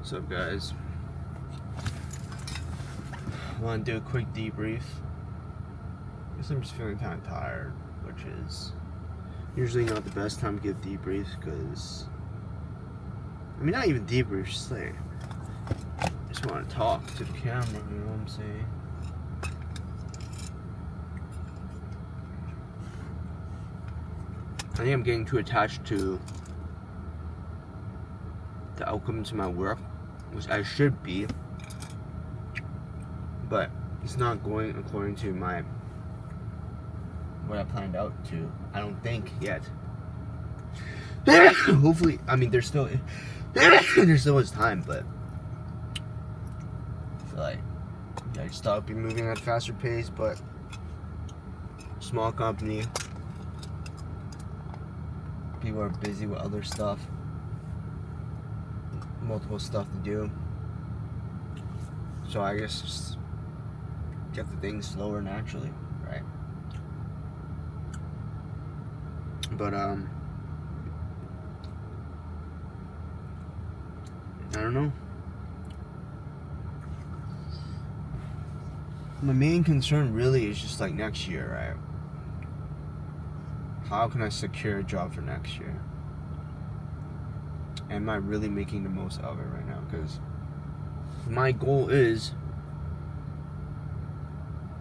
What's up, guys? I want to do a quick debrief. I guess I'm just feeling kind of tired, which is usually not the best time to give debriefs because, I mean, not even debriefs, just like, I just want to talk to the camera, you know what I'm saying? I think I'm getting too attached to the outcome to my work, which I should be, but it's not going according to what I planned out to. I don't think yet. Hopefully, I mean, there's still much time, but I feel like I just thought I'd be moving at a faster pace, but small company, people are busy with other stuff, multiple stuff to do, so I guess just get the things slower naturally, right? But I don't know. My main concern really is just like next year, right? How can I secure a job for next year? Am I really making the most of it right now? Because my goal is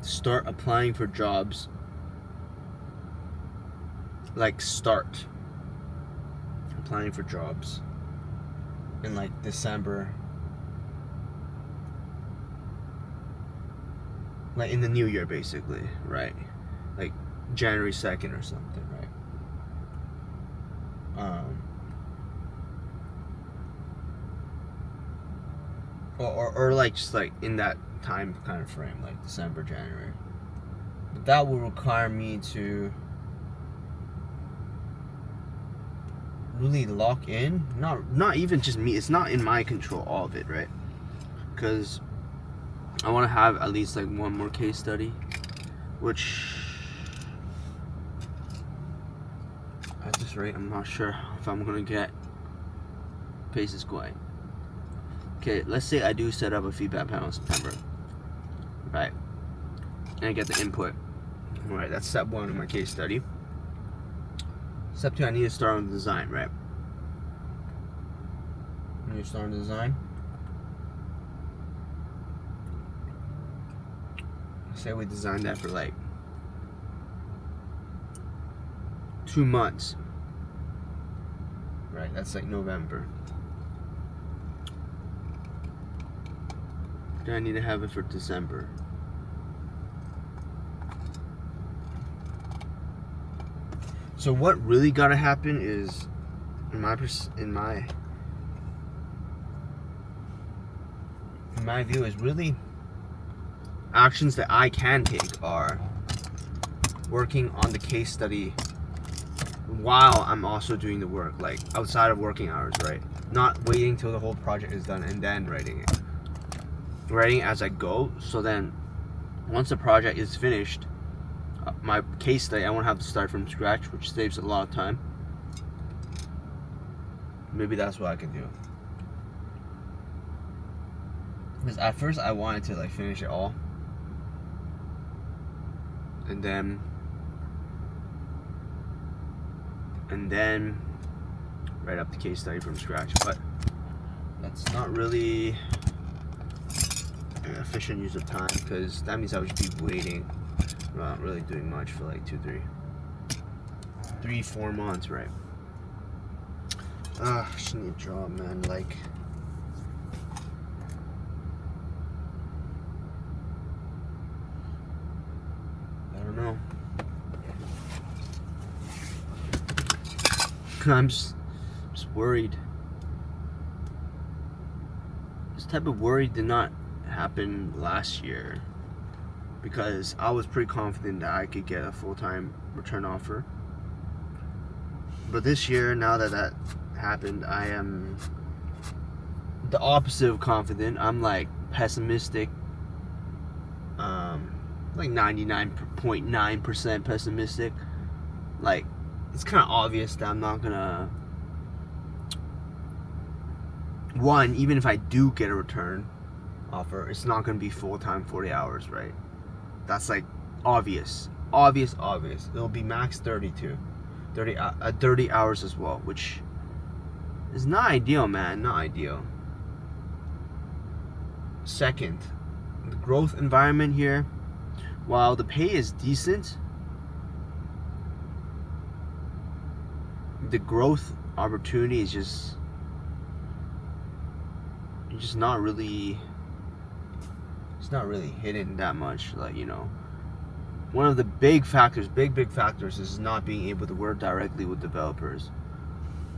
to start applying for jobs, like start applying for jobs in like December, like in the new year basically, right? Like January 2nd or something, right? Or like just like in that time kind of frame, like December, January. But that will require me to really lock in. Not even just me. It's not in my control, all of it, right? Because I want to have at least like one more case study, which at this rate, I'm not sure if I'm gonna get paces going. Okay, let's say I do set up a feedback panel in September, right? And I get the input. All right, that's step one of my case study. Step two, I need to start on the design, right? I need to start on the design. Say we designed that for like 2 months, right? That's like November. Then I need to have it for December. So what really gotta happen is, in my view, is really actions that I can take are working on the case study while I'm also doing the work, like outside of working hours, right? Not waiting till the whole project is done and then writing it. Writing as I go, so then once the project is finished, my case study, I won't have to start from scratch, which saves a lot of time. Maybe that's what I can do. Because at first I wanted to like finish it all and then write up the case study from scratch, but that's not really an efficient use of time, because that means I would just be waiting, not really doing much for like 4 months, right? I just need a job, man. Like, I don't know. I'm just worried. This type of worry did not happen last year, because I was pretty confident that I could get a full-time return offer. But this year, now that happened, I am the opposite of confident. I'm like pessimistic, like 99.9% pessimistic. Like, it's kind of obvious that I'm not gonna one, even if I do get a return offer, it's not going to be full-time 40 hours, right? That's like obvious. It'll be max 32. 30 hours as well, which is not ideal, man. Not ideal. Second, the growth environment here, while the pay is decent, the growth opportunity is just not really, it's not really hidden that much. Like, you know, one of the big factors is not being able to work directly with developers.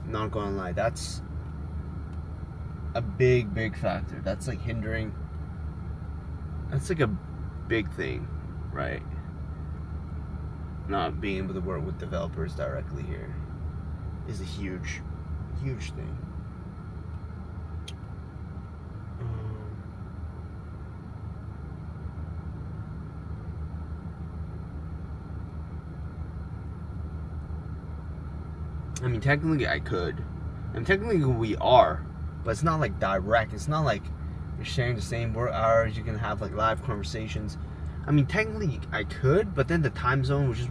Not gonna lie, that's a big factor. That's like hindering, that's like a big thing, right? Not being able to work with developers directly here is a huge thing. I mean, technically I could. And technically we are. But it's not like direct. It's not like you're sharing the same work hours. You can have like live conversations. I mean, technically I could, but then the time zone would just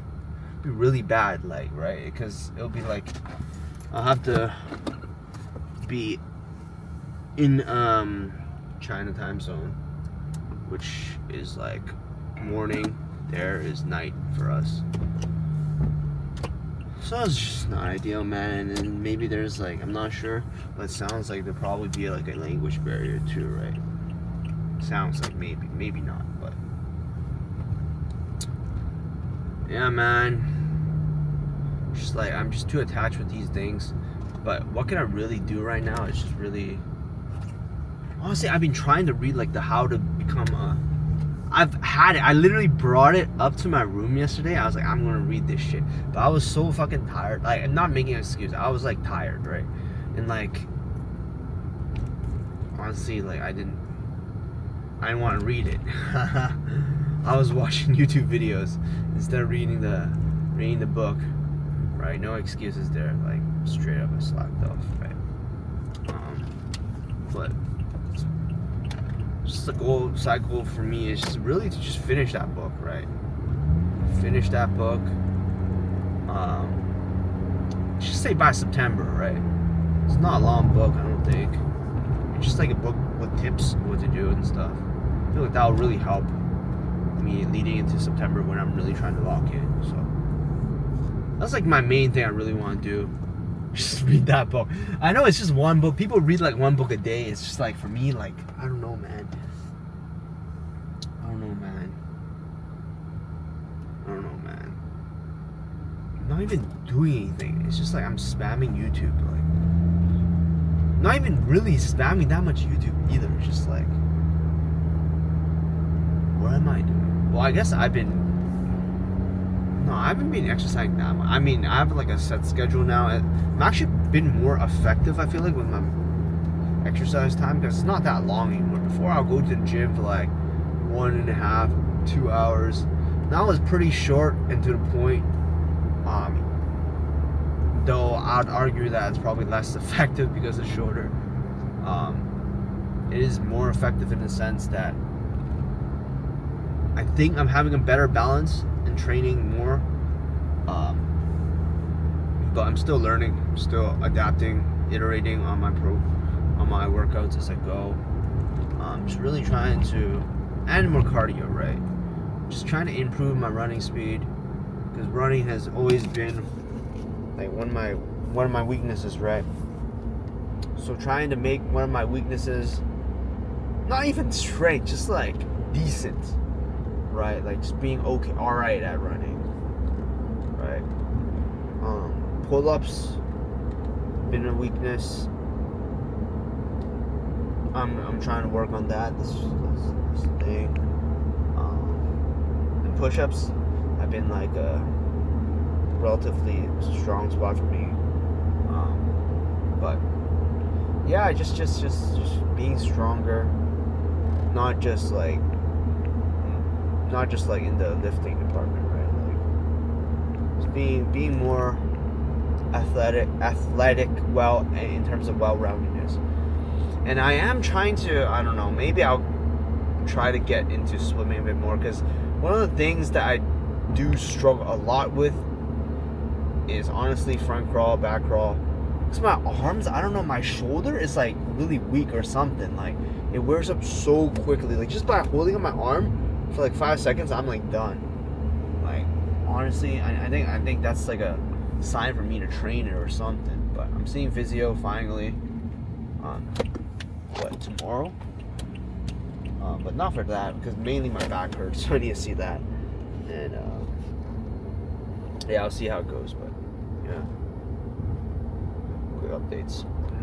be really bad, like, right? Because it'll be like, I'll have to be in China time zone, which is like morning. There is night for us. So it's just not ideal, man. And maybe there's like, I'm not sure, but it sounds like there'll probably be like a language barrier too, right? Sounds like maybe not, but yeah, man. Just like, I'm just too attached with these things. But what can I really do right now? It's just really, honestly, I've been trying to read like the how to become a, I've had it. I literally brought it up to my room yesterday. I was like, I'm gonna read this shit. But I was so fucking tired. Like, I'm not making an excuse. I was like tired, right? And like, honestly, like I didn't want to read it. I was watching YouTube videos instead of reading the book, right? No excuses there. Like, straight up I slacked off, right? But just the side goal for me is just really to just finish that book, right? Finish that book. Just say by September, right? It's not a long book, I don't think. It's just like a book with tips, what to do and stuff. I feel like that will really help me leading into September when I'm really trying to lock in. So that's like my main thing I really want to do. Just read that book. I know it's just one book. People read like one book a day. It's just like, for me, like, I don't know, man. I'm not even doing anything. It's just like I'm spamming YouTube. Like, not even really spamming that much YouTube either. It's just like, what am I doing? Well, I guess I haven't been exercising that much. I mean, I have like a set schedule now. I've actually been more effective, I feel like, with my exercise time, because it's not that long anymore. Before, I'll go to the gym for like 1.5, 2 hours. Now it's pretty short and to the point. Though I'd argue that it's probably less effective because it's shorter. It is more effective in the sense that I think I'm having a better balance and training more. But I'm still learning, still adapting, iterating on my workouts as I go. Just really trying to, and more cardio, right? Just trying to improve my running speed, because running has always been like one of my weaknesses, right? So trying to make one of my weaknesses not even strength, just like decent, right? Like just being okay, alright at running, right? Pull-ups been a weakness. I'm trying to work on that. This thing. And push-ups have been like a relatively strong spot for me. But yeah, just being stronger, not just like in the lifting department, right? Like just being more athletic, well, in terms of well-roundedness. And I am trying to, I don't know, maybe I'll try to get into swimming a bit more, because one of the things that I do struggle a lot with is honestly front crawl, back crawl. Because my arms, I don't know, my shoulder is like really weak or something. Like it wears up so quickly. Like just by holding on my arm for like 5 seconds, I'm like done. Like honestly, I think that's like a sign for me to train it or something. But I'm seeing physio finally. Tomorrow? But not for that, because mainly my back hurts, so I need to see that. And yeah, I'll see how it goes. But yeah, quick updates.